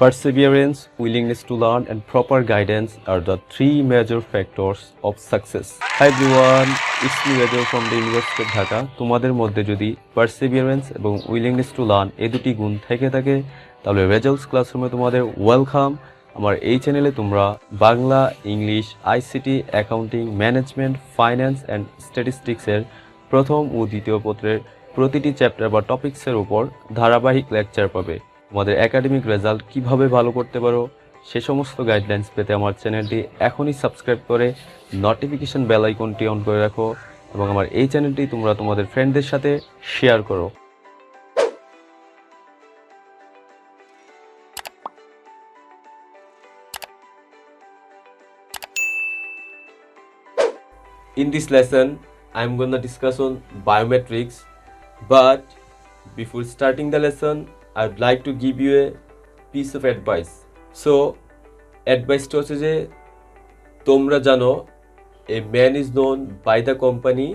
Perseverance, willingness to learn, and proper guidance are the three major factors of success. Hi everyone, it's me Rajul from the University of Dhaka. তোমাদের মধ্যে যদি perseverance এবং willingness to learn এই দুটি গুণ থেকে থাকে তাহলে রেজাল্টস ক্লাসরুমে তোমাদের ওয়েলকাম। আমার এই চ্যানেলে তোমরা Bangla, English, ICT, accounting, management, finance and স্ট্যাটিস্টিক্সের প্রথম ও দ্বিতীয় পত্রের প্রতিটি চ্যাপ্টার বা টপিক্সের উপর ধারাবাহিক লেকচার পাবে। তোমাদের একাডেমিক রেজাল্ট কিভাবে ভালো করতে পারো সে সমস্ত গাইডলাইন্স পেতে আমার চ্যানেলটি এখনই সাবস্ক্রাইব করে নোটিফিকেশন বেল আইকনটি অন করে রাখো এবং আমার এই চ্যানেলটি তোমরা তোমাদের ফ্রেন্ডদের সাথে শেয়ার করো। In this lesson, I'm gonna discuss on biometrics, but before starting the lesson, I'd like to give you a piece of advice. So, advice টা হচ্ছে যে তোমরা জানো a man is known by the company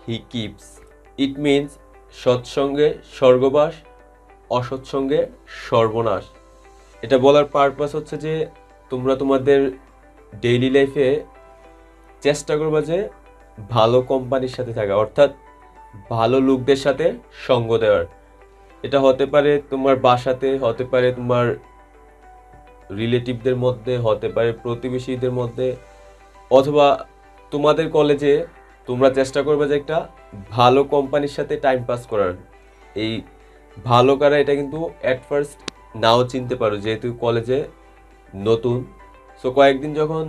he keeps. It means সৎসঙ্গে স্বর্গবাস, অসৎসঙ্গে সর্বনাশ। এটা বলার purpose হচ্ছে যে তোমরা তোমাদের ডেইলি লাইফে চেষ্টা করবা যে ভালো কোম্পানির সাথে থাকা, অর্থাৎ ভালো লোকদের সাথে সঙ্গ দেওয়ার। এটা হতে পারে তোমার বাসাতে, হতে পারে তোমার রিলেটিভদের মধ্যে, হতে পারে প্রতিবেশীদের মধ্যে, অথবা তোমাদের কলেজে তোমরা চেষ্টা করবে যে একটা ভালো কোম্পানির সাথে টাইম পাস করার। এই ভালো কারা এটা কিন্তু অ্যাট ফার্স্ট নাও চিনতে পারো যেহেতু কলেজে নতুন। সো কয়েকদিন যখন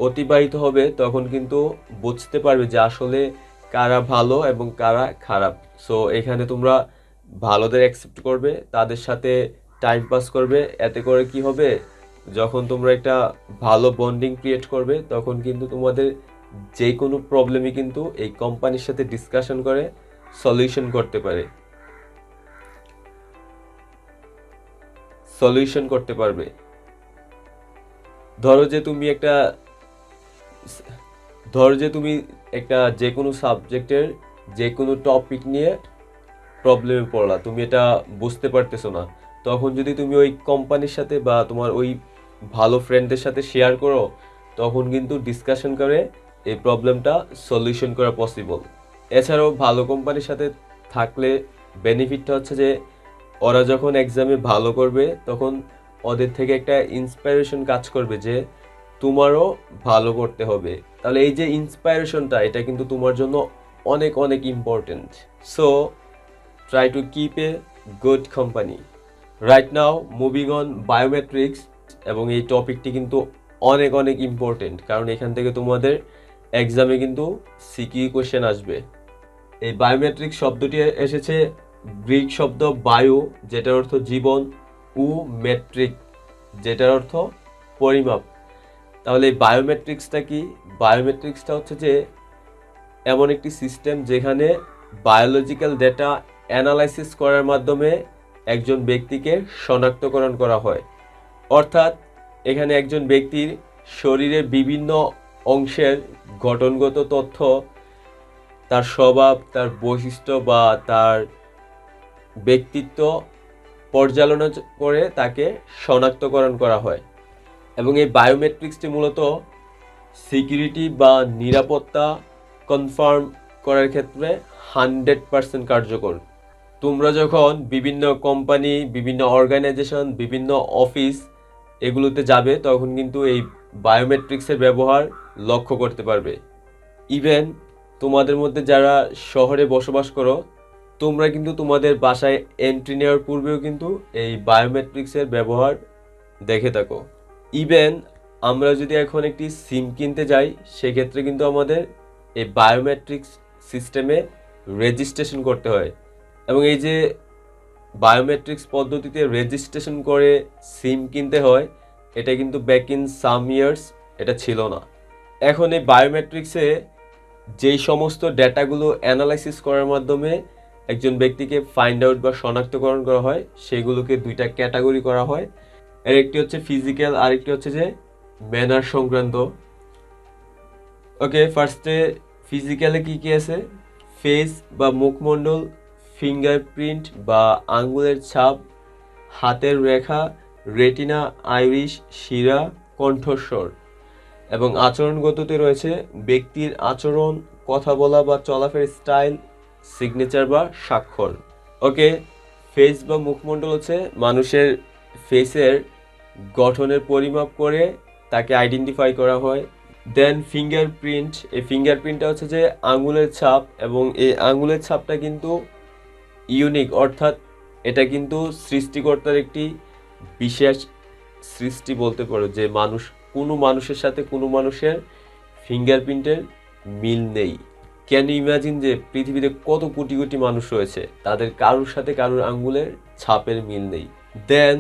অতিবাহিত হবে তখন কিন্তু বুঝতে পারবে যে আসলে কারা ভালো এবং কারা খারাপ। সো এখানে তোমরা ভালোদের অ্যাকসেপ্ট করবে, তাদের সাথে টাইম পাস করবে। এতে করে কি হবে, যখন তোমরা একটা ভালো বন্ডিং ক্রিয়েট করবে তখন কিন্তু তোমাদের যে কোনো প্রবলেমই কিন্তু এই কোম্পানির সাথে ডিসকাশন করে সলিউশন করতে পারবে। ধরো যে তুমি একটা যে কোনো সাবজেক্টের যে কোনো টপিক নিয়ে প্রবলেমে পড়লা, তুমি এটা বুঝতে পারতেছো না, তখন যদি তুমি ওই কোম্পানির সাথে বা তোমার ওই ভালো ফ্রেন্ডদের সাথে শেয়ার করো তখন কিন্তু ডিসকাশন করে এই প্রবলেমটা সলিউশন করা পসিবল। এছাড়াও ভালো কোম্পানির সাথে থাকলে বেনিফিটটা হচ্ছে যে ওরা যখন এক্সামে ভালো করবে তখন ওদের থেকে একটা ইন্সপাইরেশন কাজ করবে যে তোমারও ভালো করতে হবে। তাহলে এই যে ইন্সপাইরেশনটা এটা কিন্তু তোমার জন্য অনেক অনেক important. So try to keep a good company. Right now moving on biometrics, এবং এই টপিকটি কিন্তু অনেক অনেক ইম্পর্টেন্ট কারণ এখান থেকে তোমাদের এক্সামে কিন্তু সিকিউ কোশ্চেন আসবে। এই বায়োমেট্রিক শব্দটি এসেছে গ্রিক শব্দ বায়ো যেটার অর্থ জীবন, ও মেট্রিক যেটার অর্থ পরিমাপ। তাহলে এই বায়োমেট্রিক্সটা কি? বায়োমেট্রিক্সটা হচ্ছে যে এমন একটি সিস্টেম যেখানে বায়োলজিক্যাল ডেটা অ্যানালাইসিস করার মাধ্যমে একজন ব্যক্তিকে শনাক্তকরণ করা হয়। অর্থাৎ এখানে একজন ব্যক্তির শরীরের বিভিন্ন অংশের গঠনগত তথ্য, তার স্বভাব, তার বৈশিষ্ট্য বা তার ব্যক্তিত্ব পর্যালোচনা করে তাকে শনাক্তকরণ করা হয়। এবং এই বায়োমেট্রিক্সটি মূলত সিকিউরিটি বা নিরাপত্তা কনফার্ম করার ক্ষেত্রে 100% কার্যকর। তোমরা যখন বিভিন্ন কোম্পানি, বিভিন্ন অর্গানাইজেশন, বিভিন্ন অফিস এগুলোতে যাবে তখন কিন্তু এই বায়োমেট্রিক্সের ব্যবহার লক্ষ্য করতে পারবে। ইভেন তোমাদের মধ্যে যারা শহরে বসবাস করো তোমরা কিন্তু তোমাদের বাসায় এন্ট্রি নেওয়ার পূর্বেও কিন্তু এই বায়োমেট্রিক্সের ব্যবহার দেখে থাকো। ইভেন আমরা যদি এখন একটি সিম কিনতে যাই সেক্ষেত্রে কিন্তু আমাদের এই বায়োমেট্রিক্স সিস্টেমে রেজিস্ট্রেশন করতে হয়। এবং এই যে বায়োমেট্রিক্স পদ্ধতিতে রেজিস্ট্রেশন করে সিম কিনতে হয় এটা কিন্তু ব্যাক ইন সাম ইয়ার্স এটা ছিল না। এখন এই বায়োমেট্রিক্সে যেই সমস্ত ডেটাগুলো অ্যানালাইসিস করার মাধ্যমে একজন ব্যক্তিকে ফাইন্ড আউট বা শনাক্তকরণ করা হয় সেগুলোকে দুইটা ক্যাটাগরি করা হয়। এর একটি হচ্ছে ফিজিক্যাল, আরেকটি হচ্ছে যে ম্যানার সংক্রান্ত। ওকে, ফার্স্টে ফিজিক্যালে কি কি আছে? ফেস বা মুখমণ্ডল, ফিঙ্গারপ্রিন্ট বা আঙ্গুলের ছাপ, হাতের রেখা, রেটিনা, আইরিশ, শিরা, কণ্ঠস্বর। এবং আচরণগততে রয়েছে ব্যক্তির আচরণ, কথা বলা বা চলাফেরার স্টাইল, সিগনেচার বা স্বাক্ষর। ওকে, ফেস বা মুখমণ্ডল হচ্ছে মানুষের ফেসের গঠনের পরিমাপ করে তাকে আইডেন্টিফাই করা হয়। দেন ফিঙ্গারপ্রিন্ট, এই ফিঙ্গারপ্রিন্টটা হচ্ছে যে আঙুলের ছাপ, এবং এই আঙুলের ছাপটা কিন্তু ইউনিক, অর্থাৎ এটা কিন্তু সৃষ্টিকর্তার একটি বিশেষ সৃষ্টি বলতে পারো, যে কোনো মানুষের সাথে কোনো মানুষের ফিঙ্গারপ্রিন্টের মিল নেই। ক্যান ইউ ইমাজিন যে পৃথিবীতে কত কোটি কোটি মানুষ রয়েছে, তাদের কারোর সাথে কারোর আঙ্গুলের ছাপের মিল নেই। দেন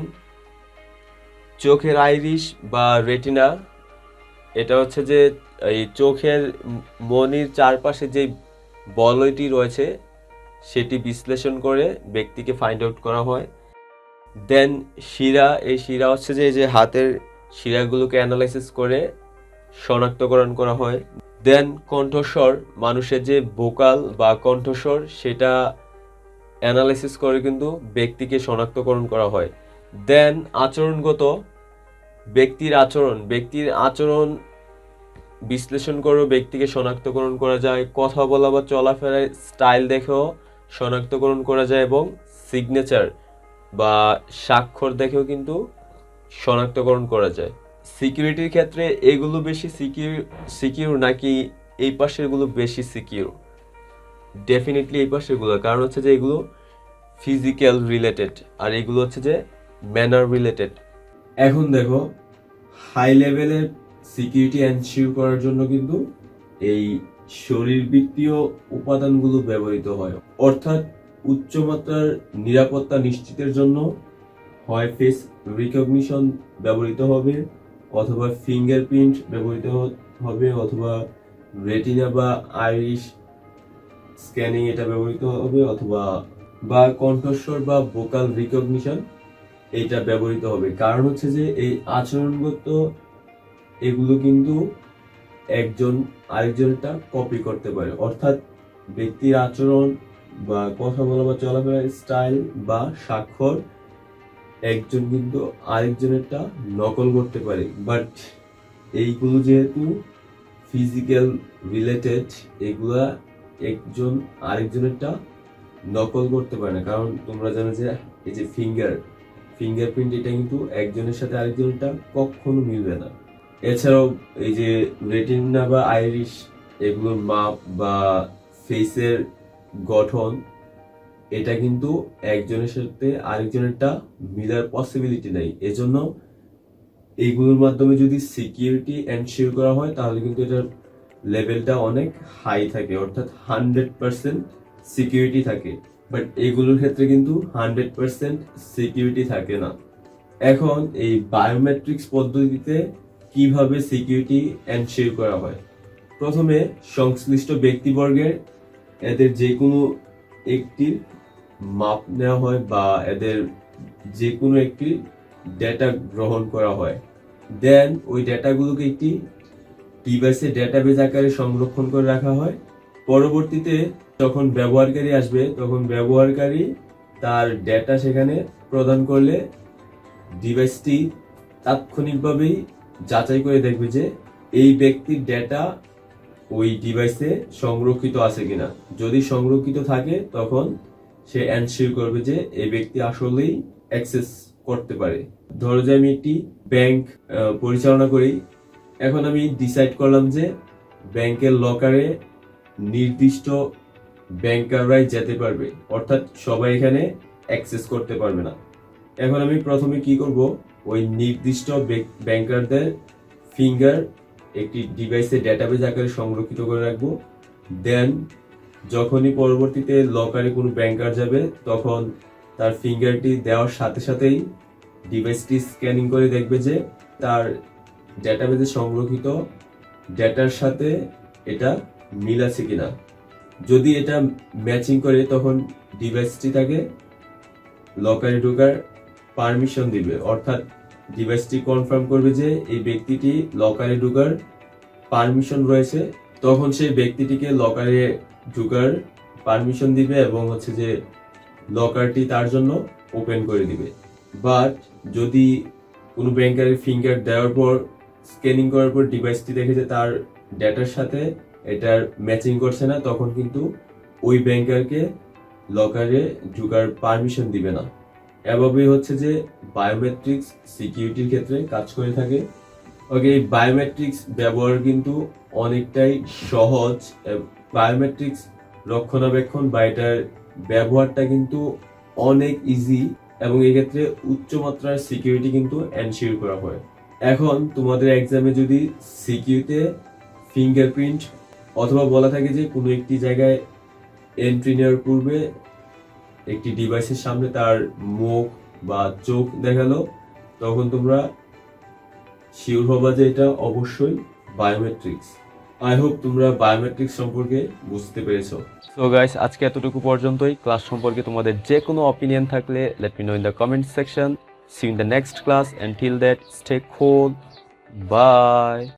চোখের আইরিশ বা রেটিনা, এটা হচ্ছে যে এই চোখের মনির চারপাশে যে বলয়টি রয়েছে সেটি বিশ্লেষণ করে ব্যক্তিকে ফাইন্ড আউট করা হয়। দেন শিরা, এই শিরা হচ্ছে যে এই যে হাতের শিরাগুলোকে অ্যানালাইসিস করে শনাক্তকরণ করা হয়। দেন কণ্ঠস্বর, মানুষের যে ভোকাল বা কণ্ঠস্বর সেটা অ্যানালাইসিস করে কিন্তু ব্যক্তিকে শনাক্তকরণ করা হয়। দেন আচরণগত, ব্যক্তির আচরণ বিশ্লেষণ করেও ব্যক্তিকে শনাক্তকরণ করা যায়। কথা বলা বা চলাফেরার স্টাইল দেখেও শনাক্তকরণ করা যায়, এবং সিগনেচার বা স্বাক্ষর দেখেও কিন্তু শনাক্তকরণ করা যায়। সিকিউরিটির ক্ষেত্রে এগুলো বেশি সিকিউর নাকি এই পাশেরগুলো বেশি সিকিউর? ডেফিনেটলি এই পাশেরগুলো, কারণ হচ্ছে যে এগুলো ফিজিক্যাল রিলেটেড, আর এগুলো হচ্ছে যে ম্যানার রিলেটেড। এখন দেখো, হাই লেভেলের সিকিউরিটি এনশিওর করার জন্য কিন্তু এই শরীরবৃত্তীয় উপাদানগুলো ব্যবহৃত হয়, অর্থাৎ উচ্চমাত্রার নিরাপত্তা নিশ্চিতের জন্য হয় ফেস রিকগনিশন ব্যবহৃত হবে, অথবা ফিঙ্গারপ্রিন্ট ব্যবহৃত হবে, অথবা রেটিনা বা আইরিশ স্ক্যানিং এটা ব্যবহৃত হবে, অথবা বা কণ্ঠস্বর বা ভোকাল রিকগনিশন এটা ব্যবহৃত হবে। কারণ হচ্ছে যে এই আচরণগত এগুলো কিন্তু একজন আরেকজনটা কপি করতে পারে, অর্থাৎ ব্যক্তির আচরণ বা কথা বলা বা চলাফেরার স্টাইল বা স্বাক্ষর একজন কিন্তু আরেকজনেরটা নকল করতে পারে। বাট এইগুলো যেহেতু ফিজিক্যাল রিলেটেড, এগুলা একজন আরেকজনেরটা নকল করতে পারে না, কারণ তোমরা জানো যে এই যে ফিঙ্গারপ্রিন্ট এটা কিন্তু একজনের সাথে আরেকজনেরটা কখনো মিলবে না। এছাড়াও এই যে রেটিনা বা আইরিশ, এগুলোর মাপ বা ফেসের গঠন, এটা কিন্তু একজনের সাথে আরেকজনেরটা মিলার পসিবিলিটি নাই। এজন্য এইগুলোর মাধ্যমে যদি সিকিউরিটি এনশিওর করা হয় তাহলে কিন্তু এটার লেভেলটা অনেক হাই থাকে, অর্থাৎ 100% সিকিউরিটি থাকে। বাট এগুলোর ক্ষেত্রে কিন্তু 100% সিকিউরিটি থাকে না। এখন এই বায়োমেট্রিক্স পদ্ধতিতে কিভাবে সিকিউরিটি এনশিওর করা হয়? প্রথমে সংশ্লিষ্ট ব্যক্তিবর্গের এদের যে কোনো একটি মাপ নেওয়া হয় বা এদের যে কোনো একটি ডেটা গ্রহণ করা হয়। দেন ওই ডেটাগুলোকে একটি ডিভাইসে ডেটাবেজ আকারে সংরক্ষণ করে রাখা হয়। পরবর্তীতে যখন ব্যবহারকারী আসবে তখন ব্যবহারকারী তার ডেটা সেখানে প্রদান করলে ডিভাইসটি তাৎক্ষণিকভাবেই যাচাই করে দেখবে যে এই ব্যক্তির ডেটা ওই ডিভাইসে সংরক্ষিত আছে কিনা। যদি সংরক্ষিত থাকে তখন সে এনশিওর করবে যে এই ব্যক্তি আসলেই অ্যাক্সেস করতে পারে। ধরো যে আমি একটি ব্যাংক পরিচালনা করি, এখন আমি ডিসাইড করলাম যে ব্যাংকের লকারে নির্দিষ্ট ব্যাংকাররাই যেতে পারবে, অর্থাৎ সবাই এখানে অ্যাক্সেস করতে পারবে না। এখন আমি প্রথমে কি করব, ওই নির্দিষ্ট ব্যাংকারদের ফিঙ্গার একটি ডিভাইসে ডেটাবেজ আকারে সংরক্ষিত করে রাখবো। দেন যখনই পরবর্তীতে লকারে কোনো ব্যাংকার যাবে তখন তার ফিঙ্গারটি দেওয়ার সাথে সাথেই ডিভাইসটি স্ক্যানিং করে দেখবে যে তার ডেটাবেজে সংরক্ষিত ডেটার সাথে এটা মিল আছে কিনা। যদি এটা ম্যাচিং করে তখন ডিভাইসটি তাকে লকারে ঢোকার পারমিশন দিবে, অর্থাৎ ডিভাইসটি কনফার্ম করবে যে এই ব্যক্তিটি লকারে ঢোকার পারমিশন রয়েছে। তখন সেই ব্যক্তিটিকে লকারে ঢোকার পারমিশন দিবে এবং হচ্ছে যে লকারটি তার জন্য ওপেন করে দিবে। বাট যদি কোনো ব্যাংকারের ফিঙ্গার দেওয়ার পর স্ক্যানিং করার পর ডিভাইসটি দেখে যে তার ডেটার সাথে এটার ম্যাচিং করছে না, তখন কিন্তু ওই ব্যাংকারকে লকারে ঢোকার পারমিশন দিবে না। এভাবেই হচ্ছে যে বায়োমেট্রিক্স সিকিউরিটির ক্ষেত্রে কাজ করে থাকে। ওকে, বায়োমেট্রিক্স ব্যবহার কিন্তু অনেকটাই সহজ। বায়োমেট্রিক্স রক্ষণাবেক্ষণ বা এটার ব্যবহারটা কিন্তু অনেক ইজি, এবং এক্ষেত্রে উচ্চমাত্রার সিকিউরিটি কিন্তু এনশিওর করা হয়। এখন তোমাদের এক্সামে যদি সিকিউতে ফিঙ্গারপ্রিন্ট অথবা বলা থাকে যে কোনো একটি জায়গায় এন্ট্রি নেওয়ার পূর্বে একটি ডিভাইসের সামনে তার মুখ বা চোখ দেখালো, তখন তোমরা শিওর হবা যে এটা অবশ্যই বায়োমেট্রিক্স। আই হোপ তোমরা বায়োমেট্রিক্স সম্পর্কে বুঝতে পেরেছো। সো গাইস, আজকে এতটুকু পর্যন্তই। ক্লাস সম্পর্কে তোমাদের যে কোনো অপিনিয়ন থাকলে let me know in the comment section. See you in the next class, and till that stay cool, by.